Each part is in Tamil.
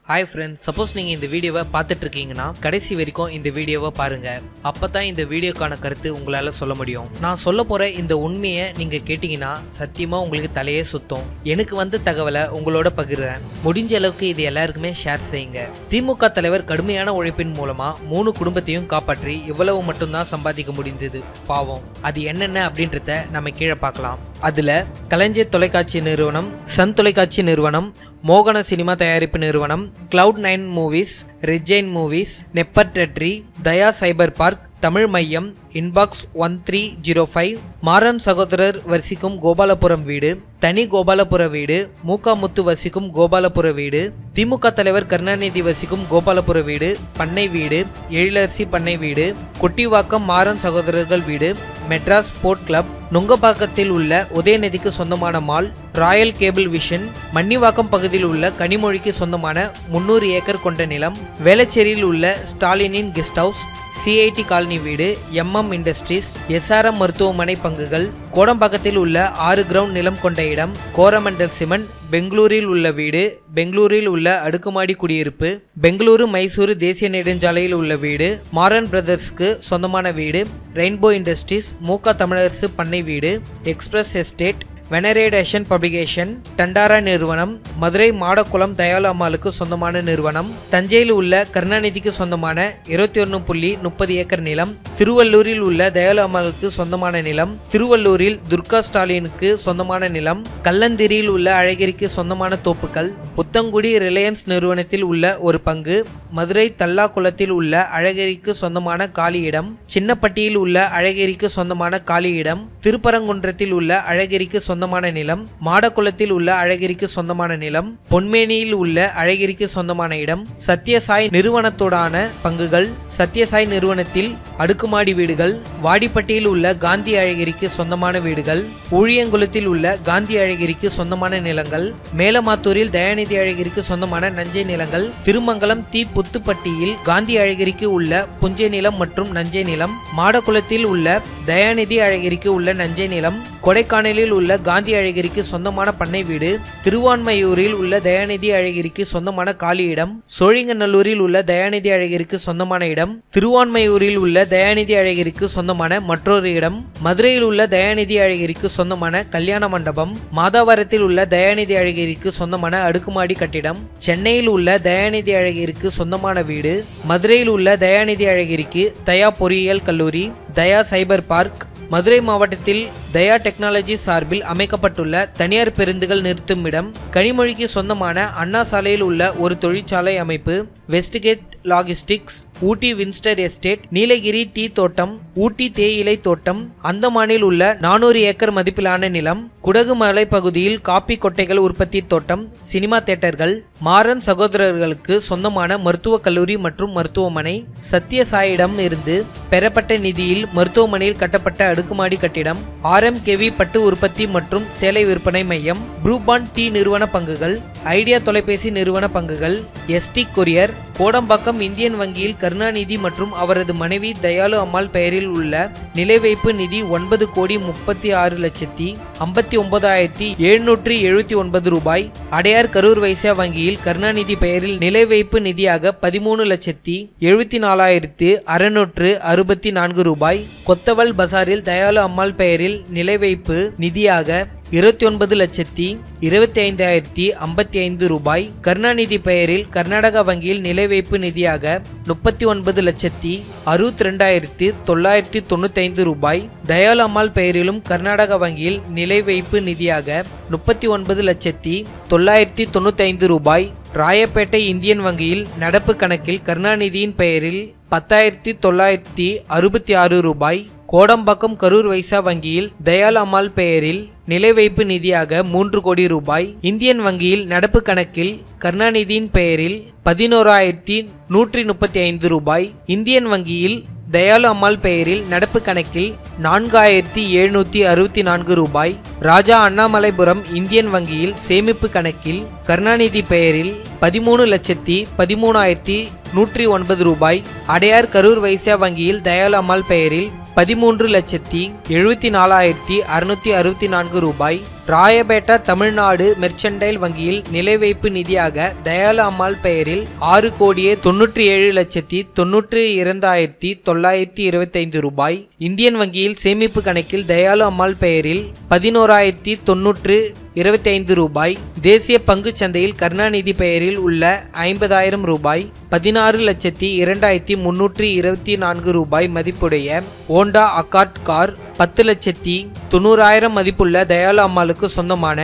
ஹாய் ஃப்ரெண்ட்ஸ், சப்போஸ் நீங்கள் இந்த வீடியோவை பார்த்துட்டு இருக்கீங்கன்னா கடைசி வரைக்கும் இந்த வீடியோவை பாருங்க. அப்போ தான் இந்த வீடியோக்கான கருத்து உங்களால் சொல்ல முடியும். நான் சொல்ல போகிற இந்த உண்மையை நீங்கள் கேட்டிங்கன்னா சத்தியமாக உங்களுக்கு தலையே சுத்தம். எனக்கு வந்த தகவலை உங்களோட பகிர்றேன். முடிஞ்ச அளவுக்கு இது எல்லாருக்குமே ஷேர் செய்யுங்க. திமுக தலைவர் கடுமையான உழைப்பின் மூலமாக 3 குடும்பத்தையும் காப்பாற்றி இவ்வளவு மட்டும்தான் சம்பாதிக்க முடிந்தது. பாவம், அது என்னென்ன அப்படின்றத நம்ம கீழே பார்க்கலாம். அதில் கலைஞர் தொலைக்காட்சி நிறுவனம், சன் தொலைக்காட்சி நிறுவனம், மோகன சினிமா தயாரிப்பு நிறுவனம், Cloud9 மூவிஸ், ரெட்ஜைன் மூவிஸ், நெப்பர்டட்ரி, தயா சைபர் பார்க், தமிழ் மையம், இன்பாக்ஸ் 1305, மாறன் சகோதரர் வசிக்கும் கோபாலபுரம் வீடு, தனி கோபாலபுர வீடு, மூக்காமுத்து வசிக்கும் கோபாலபுர வீடு, திமுக தலைவர் கருணாநிதி வசிக்கும் கோபாலபுர வீடு, பண்ணை வீடு, எழிலரசி பண்ணை வீடு, கொட்டிவாக்கம் மாறன் சகோதரர்கள் வீடு, மெட்ராஸ் ஸ்போர்ட் கிளப், நுங்கப்பாக்கத்தில் உள்ள உதயநிதிக்கு சொந்தமான mall, Royal cable vision, Mannivakkam பகுதியில் உள்ள கனிமொழிக்கு சொந்தமான 300 ஏக்கர் கொண்ட நிலம், வேளச்சேரியில் உள்ள ஸ்டாலினின் கெஸ்ட் ஹவுஸ், CIT காலனி வீடு, MM இண்டஸ்ட்ரீஸ், SRM மருத்துவமனை பங்குகள், கோடம்பாக்கத்தில் உள்ள 6 கிரவுண்ட் நிலம் கொண்ட இடம், கோரமண்டல் சிமெண்ட், பெங்களூரில் உள்ள வீடு, பெங்களூரில் உள்ள அடுக்குமாடி குடியிருப்பு, பெங்களூரு மைசூரு தேசிய நெடுஞ்சாலையில் உள்ள வீடு, மாரன் பிரதர்ஸ்க்கு சொந்தமான வீடு, ரெயின்போ இண்டஸ்ட்ரீஸ், மூகா தமிழரசு பண்ணை வீடு, எக்ஸ்பிரஸ் எஸ்டேட், வெனரேடேஷன் பப்ளிகேஷன், டண்டாரா நிறுவனம், மதுரை மாடக்குளம் தயாளு அம்மாளுக்கு சொந்தமான நிறுவனம், தஞ்சையில் உள்ள கருணாநிதிக்கு சொந்தமான 21.30 ஏக்கர் நிலம், திருவள்ளூரில் உள்ள தயாளு அம்மாளுக்கு சொந்தமான நிலம், திருவள்ளூரில் துர்கா ஸ்டாலினுக்கு சொந்தமான நிலம், கல்லந்திரியில் உள்ள அழகிரிக்கு சொந்தமான தோப்புகள், புத்தங்குடி ரிலையன்ஸ் நிறுவனத்தில் உள்ள ஒரு பங்கு, மதுரை தல்லாக்குளத்தில் உள்ள அழகிரிக்கு சொந்தமான காலியிடம், சின்னப்பட்டியில் உள்ள அழகிரிக்கு சொந்தமான காலியிடம், திருப்பரங்குன்றத்தில் உள்ள அழகிரிக்கு சொந்தமான நிலம், மாடக்குளத்தில் உள்ள அழகிரிக்கு சொந்தமான நிலம், பொன்மேனியில் உள்ள அழகிரிக்கு சொந்தமான இடம், சத்யசாய் நிறுவனத்தோடான பங்குகள், சத்யசாய் நிறுவனத்தில் அடுக்குமாடி வீடுகள், வாடிப்பட்டியில் உள்ள காந்தி அழகிரிக்கு சொந்தமான வீடுகள், ஊழியங்குளத்தில் உள்ள காந்தி அழகிரிக்கு சொந்தமான நிலங்கள், மேலமாத்தூரில் தயாநிதி அழகிரிக்கு சொந்தமான நஞ்சை நிலங்கள், திருமங்கலம் தி புத்துப்பட்டியில் காந்தி அழகிரிக்கு உள்ள புஞ்சை நிலம் மற்றும் நஞ்சை நிலம், மாடக்குளத்தில் உள்ள தயாநிதி அழகிரிக்கு உள்ள நஞ்சை நிலம், கொடைக்கானலில் உள்ள காந்தி அழகிரிக்கு சொந்தமான பண்ணை வீடு, திருவான்மையூரில் உள்ள தயாநிதி அழகிரிக்கு சொந்தமான காலியிடம், சோழிங்கநல்லூரில் உள்ள தயாநிதி அழகிரிக்கு சொந்தமான இடம், திருவான்மையூரில் உள்ள தயாநிதி அழகிரிக்கு சொந்தமான மற்றொரு இடம், மதுரையில் உள்ள தயாநிதி அழகிரிக்கு சொந்தமான கல்யாண மண்டபம், மாதாவரத்தில் உள்ள தயாநிதி அழகிரிக்கு சொந்தமான அடுக்குமாடி கட்டிடம், சென்னையில் உள்ள தயாநிதி அழகிரிக்கு சொந்தமான வீடு, மதுரையில் உள்ள தயாநிதி அழகிரிக்கு தயா பொறியியல் கல்லூரி, தயா சைபர் பார்க், மதுரை மாவட்டத்தில் தயா டெக்னாலஜி சார்பில் அமைக்கப்பட்டுள்ள தனியார் பேருந்துகள் நிறுத்தும் இடம், கனிமொழிக்கு சொந்தமான அண்ணா சாலையில் உள்ள ஒரு தொழிற்சாலை அமைப்பு, வெஸ்ட்கேட் லாஜிஸ்டிக்ஸ், ஊட்டி வின்ஸ்டர் எஸ்டேட், நீலகிரி டீ தோட்டம், ஊட்டி தேயிலை தோட்டம், அந்தமானில் உள்ள 400 ஏக்கர் மதிப்பிலான நிலம், குடகு மலை பகுதியில் காப்பி கொட்டைகள் உற்பத்தி தோட்டம், சினிமா தியேட்டர்கள், மாறன் சகோதரர்களுக்கு சொந்தமான மருத்துவக் கல்லூரி மற்றும் மருத்துவமனை, சத்யசாயிடம் இருந்து பெறப்பட்ட நிதியில் மருத்துவமனையில் கட்டப்பட்ட அடுக்குமாடி கட்டிடம், RMKV பட்டு உற்பத்தி மற்றும் சேலை விற்பனை மையம், ப்ரூபாண்ட் டீ நிறுவன பங்குகள், ஐடியா தொலைபேசி நிறுவன பங்குகள், ST கொரியர், கோடம்பாக்கம் இந்தியன் வங்கியில் கருணாநிதி மற்றும் அவரது மனைவி தயாளு அம்மாள் பெயரில் உள்ள நிலை வைப்பு நிதி 9,36,59,779 ரூபாய், அடையார் கரூர் வைசியா வங்கியில் கருணாநிதி பெயரில் நிலை வைப்பு நிதியாக 13,74,664 ரூபாய், கொத்தவல் பசாரில் தயாளு அம்மாள் பெயரில் நிலை வைப்பு நிதியாக 29,25,055 ரூபாய், கருணாநிதி பெயரில் கர்நாடக வங்கியில் நிலை வைப்பு நிதியாக 39,62,995 ரூபாய், தயாளு அம்மாள் பெயரிலும் கர்நாடக வங்கியில் நிலை வைப்பு நிதியாக 39,09,95 ரூபாய், ராயப்பேட்டை இந்தியன் வங்கியில் நடப்பு கணக்கில் கருணாநிதியின் பெயரில் 10,966 ரூபாய், கோடம்பாக்கம் கரூர் வைசா வங்கியில் தயாளு அம்மாள் பெயரில் நிலை வைப்பு நிதியாக 3 கோடி ரூபாய், இந்தியன் வங்கியில் நடப்பு கணக்கில் கருணாநிதியின் பெயரில் 11,135 ரூபாய், இந்தியன் வங்கியில் தயாளு அம்மாள் பெயரில் நடப்பு கணக்கில் 4,764 ரூபாய், ராஜா அண்ணாமலைபுரம் இந்தியன் வங்கியில் சேமிப்பு கணக்கில் கருணாநிதி பெயரில் 13,13,109 ரூபாய். அடையார் கரூர் வைசியா வங்கியில் தயாளு அம்மாள் பெயரில் 13,74,664 ரூபாய். ராயபேட்டா தமிழ்நாடு மெர்ச்சன்டைல் வங்கியில் நிலை வைப்பு நிதியாக தயாளு அம்மாள் பெயரில் 6,97,92,925 ரூபாய். இந்தியன் வங்கியில் சேமிப்பு கணக்கில் தயாளு அம்மாள் பெயரில் 11,095 ரூபாய். தேசிய பங்கு சந்தையில் கருணாநிதி பெயரில் உள்ள 50,000 ரூபாய். 16,02,324 ரூபாய் மதிப்புடைய ஹோண்டா அக்கார்ட் கார். 10,90,000 மதிப்புள்ள தயாளு அம்மாளுக்கு சொந்தமான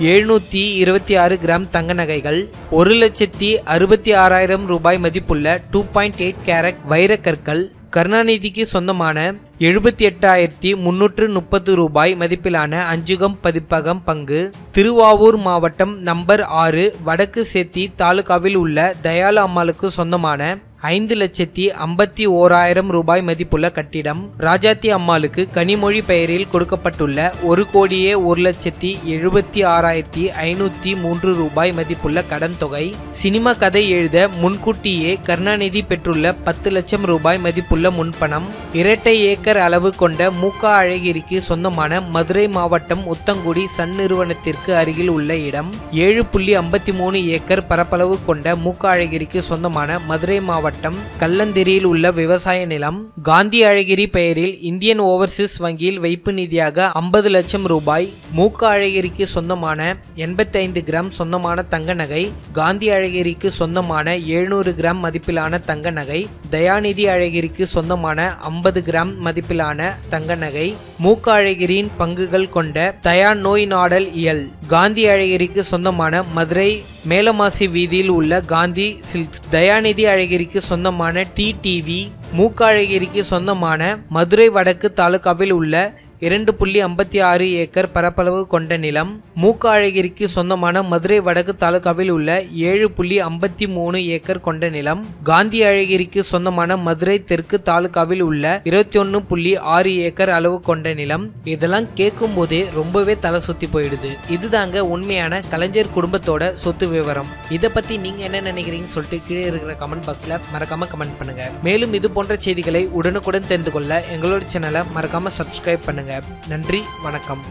726 கிராம் தங்க நகைகள். 1,66,000 ரூபாய் மதிப்புள்ள 2.8 கேரட் வைரக்கற்கள். கருணாநிதிக்கு சொந்தமான 78,330 ரூபாய் மதிப்பிலான அஞ்சுகம் பதிப்பகம் பங்கு. திருவாவூர் மாவட்டம் நம்பர் 6 வடக்கு சேத்தி தாலுகாவில் உள்ள தயாளு அம்மாளுக்கு சொந்தமான 5,51,000 ரூபாய் மதிப்புள்ள கட்டிடம். ராஜாத்தி அம்மாளுக்கு கனிமொழி பெயரில் கொடுக்கப்பட்டுள்ள 1,76,503 ரூபாய் மதிப்புள்ள கடன் தொகை. சினிமா கதை எழுத முன்கூட்டியே கருணாநிதி பெற்றுள்ள 10 லட்சம் ரூபாய் மதிப்புள்ள முன்பணம். இரட்டை ஏக்கர் அளவு கொண்ட மூகா அழகிரிக்கு சொந்தமான மதுரை மாவட்டம் உத்தங்குடி சன் நிறுவனத்திற்கு அருகில் உள்ள இடம். 7.53 ஏக்கர் பரப்பளவு கொண்ட மூகா அழகிரிக்கு சொந்தமான மதுரை மாவட்டம் கல்லந்திரியில் உள்ள விவசாய நிலம். காந்தி அழகிரி பெயரில் இந்தியன் ஓவர்சீஸ் வங்கியில் வைப்பு நிதியாக 50 லட்சம் ரூபாய். மூகா அழகிரிக்கு சொந்தமான 85 கிராம் சொந்தமான தங்க நகை. காந்தி அழகிரிக்கு சொந்தமான 700 கிராம் மதிப்பிலான தங்க நகை. தயாநிதி அழகிரிக்கு சொந்தமான 50 கிராம் மதிப்பிலான தங்க நகை. மூகா அழகிரியின் பங்குகள் கொண்ட தயா நோய் நாடல் இயல். காந்தி அழகிரிக்கு சொந்தமான மதுரை மேலமாசி வீதியில் உள்ள காந்தி சில்க்ஸ். தயாநிதி அழகிரிக்கு சொந்தமான டிடிவி. மூகா அழகிரிக்கு சொந்தமான மதுரை வடக்கு தாலுகாவில் உள்ள 2.56 ஏக்கர் பரப்பளவு கொண்ட நிலம். மூகா அழகிரிக்கு சொந்தமான மதுரை வடக்கு தாலுகாவில் உள்ள 7.53 ஏக்கர் கொண்ட நிலம். காந்தி அழகிரிக்கு சொந்தமான மதுரை தெற்கு தாலுகாவில் உள்ள 21.6 ஏக்கர் அளவு கொண்ட நிலம். இதெல்லாம் கேட்கும் போதே ரொம்பவே தலை சுத்தி போயிடுது. இதுதாங்க உண்மையான கலைஞர் குடும்பத்தோட சொத்து விவரம். இதை பத்தி நீங்க என்ன நினைக்கிறீங்கன்னு சொல்லிட்டு கீழே இருக்கிற கமெண்ட் பாக்ஸ்ல மறக்காம கமெண்ட் பண்ணுங்க. மேலும் இது போன்ற செய்திகளை உடனுக்குடன் தெரிந்து கொள்ள எங்களோட சேனலை மறக்காம சப்ஸ்கிரைப் பண்ணுங்க. நன்றி, வணக்கம்.